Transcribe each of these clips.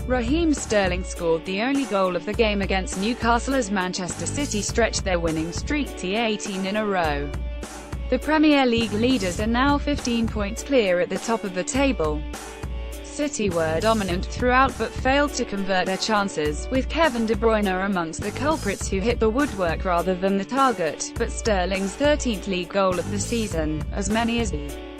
Raheem Sterling scored the only goal of the game against Newcastle as Manchester City stretched their winning streak to 18 in a row. The Premier League leaders are now 15 points clear at the top of the table. City were dominant throughout but failed to convert their chances, with Kevin De Bruyne amongst the culprits who hit the woodwork rather than the target, but Sterling's 13th league goal of the season, as many as the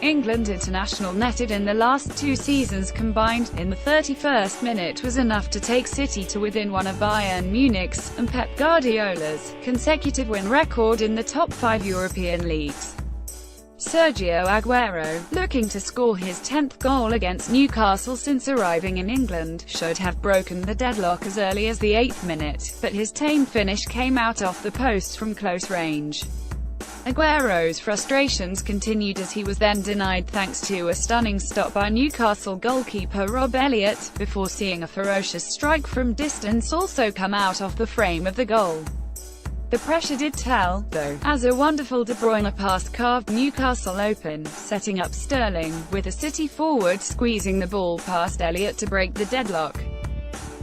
England international netted in the last 2 seasons combined, in the 31st minute was enough to take City to within one of Bayern Munich's, and Pep Guardiola's, consecutive win record in the top 5 European leagues. Sergio Aguero, looking to score his 10th goal against Newcastle since arriving in England, should have broken the deadlock as early as the 8th minute, but his tame finish came out off the post from close range. Aguero's frustrations continued as he was then denied thanks to a stunning stop by Newcastle goalkeeper Rob Elliott, before seeing a ferocious strike from distance also come out off the frame of the goal. The pressure did tell, though, as a wonderful De Bruyne pass carved Newcastle open, setting up Sterling, with a City forward squeezing the ball past Elliott to break the deadlock.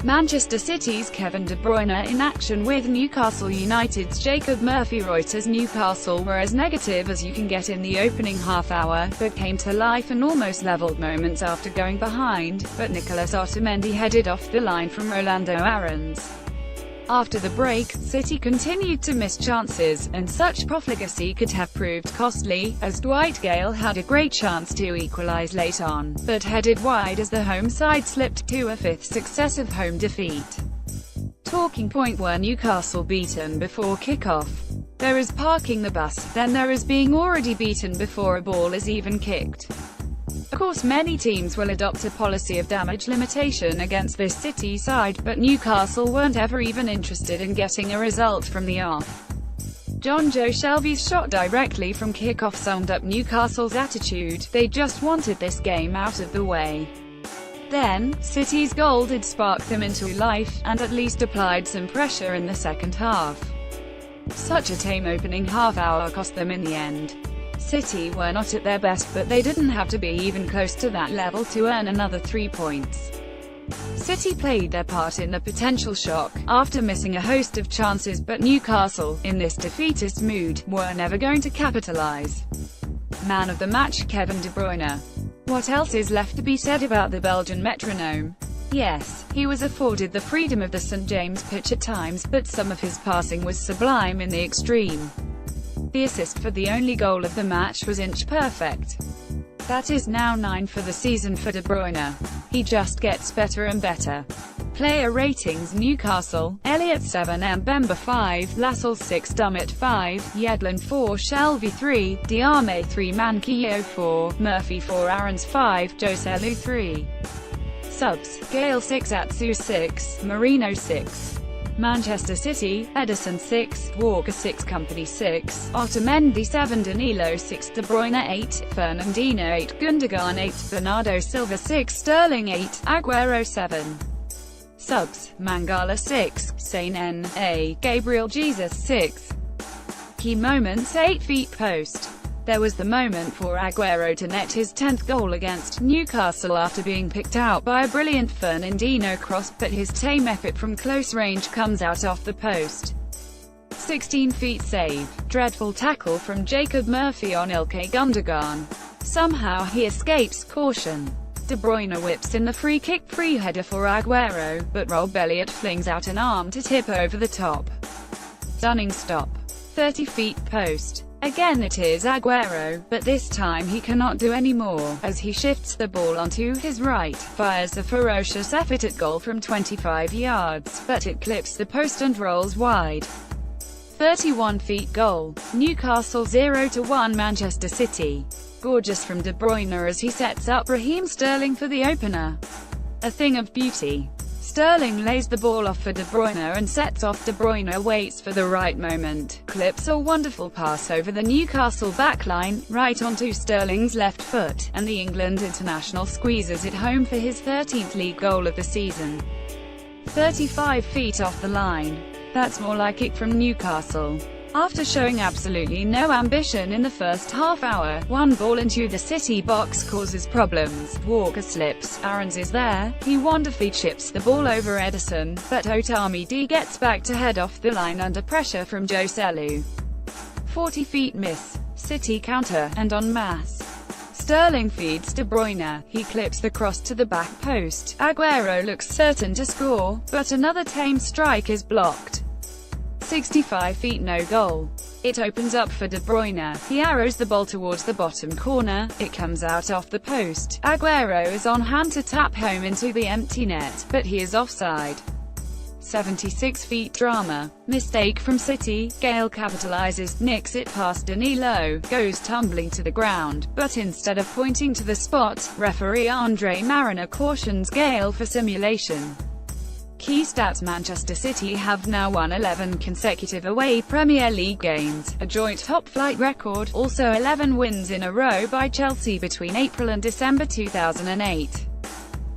Manchester City's Kevin De Bruyne in action with Newcastle United's Jacob Murphy. Reuters Newcastle were as negative as you can get in the opening half-hour, but came to life and almost levelled moments after going behind, but Nicolas Otamendi headed off the line from Rolando Aarons. After the break, City continued to miss chances, and such profligacy could have proved costly, as Dwight Gale had a great chance to equalise late on, but headed wide as the home side slipped to a 5th successive home defeat. Talking point: were Newcastle beaten before kick-off? There is parking the bus, then there is being already beaten before a ball is even kicked. Of course many teams will adopt a policy of damage limitation against this City side, but Newcastle weren't ever even interested in getting a result from the off. John Joe Shelby's shot directly from kick-off summed up Newcastle's attitude: they just wanted this game out of the way. Then, City's goal did spark them into life, and at least applied some pressure in the second half. Such a tame opening half-hour cost them in the end. City were not at their best, but they didn't have to be even close to that level to earn another 3 points. City played their part in the potential shock, after missing a host of chances, but Newcastle, in this defeatist mood, were never going to capitalise. Man of the match: Kevin De Bruyne. What else is left to be said about the Belgian metronome? Yes, he was afforded the freedom of the St James pitch at times, but some of his passing was sublime in the extreme. The assist for the only goal of the match was inch perfect. That is now 9 for the season for De Bruyne. He just gets better and better. Player ratings: Newcastle, Elliott 7, Mbemba 5, Lascelles 6, Dummett 5, Yedlin 4, Shelby 3, Diame 3, Manquillo 4, Murphy 4, Aarons 5, Joselu 3. Subs: Gale 6, Atsu 6, Marino 6. Manchester City, Ederson 6, Walker 6, Company 6, Otamendi 7, Danilo 6, De Bruyne 8, Fernandinho 8, Gundogan 8, Bernardo Silva 6, Sterling 8, Aguero 7. Subs: Mangala 6, Sane N.A., Gabriel Jesus 6. Key moments: 8 feet post. There was the moment for Aguero to net his 10th goal against Newcastle after being picked out by a brilliant Fernandinho cross, but his tame effort from close range comes out off the post. 16 feet save. Dreadful tackle from Jacob Murphy on Ilkay Gundogan. Somehow he escapes caution. De Bruyne whips in the free-kick free-header for Aguero, but Rob Elliott flings out an arm to tip over the top. Stunning stop. 30 feet post. Again it is Aguero, but this time he cannot do any more, as he shifts the ball onto his right, fires a ferocious effort at goal from 25 yards, but it clips the post and rolls wide. 31 feet goal. Newcastle 0-1 Manchester City. Gorgeous from De Bruyne as he sets up Raheem Sterling for the opener. A thing of beauty. Sterling lays the ball off for De Bruyne and sets off. De Bruyne waits for the right moment, clips a wonderful pass over the Newcastle backline, right onto Sterling's left foot, and the England international squeezes it home for his 13th league goal of the season. 35 feet off the line. That's more like it from Newcastle. After showing absolutely no ambition in the first half hour, one ball into the City box causes problems. Walker slips, Aarons is there, he wonderfully chips the ball over Ederson, but Otamendi gets back to head off the line under pressure from Joselu. 40 feet miss. City counter, and en masse. Sterling feeds De Bruyne, he clips the cross to the back post. Aguero looks certain to score, but another tame strike is blocked. 65 feet no goal. It opens up for De Bruyne, he arrows the ball towards the bottom corner, it comes out off the post. Aguero is on hand to tap home into the empty net, but he is offside. 76 feet drama. Mistake from City, Gale capitalizes, nicks it past Danilo, goes tumbling to the ground, but instead of pointing to the spot, referee Andre Mariner cautions Gale for simulation. Key stats: Manchester City have now won 11 consecutive away Premier League games, a joint top-flight record, also 11 wins in a row by Chelsea between April and December 2008.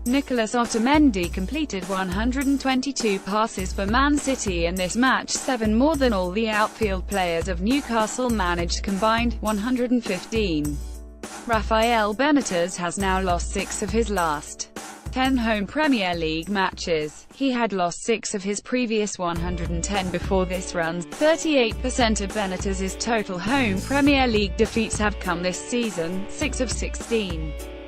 Nicolas Otamendi completed 122 passes for Man City in this match, 7 more than all the outfield players of Newcastle managed combined, 115. Rafael Benitez has now lost 6 of his last 10 home Premier League matches. He had lost 6 of his previous 110 before this run. 38% of Benitez's total home Premier League defeats have come this season, 6 of 16.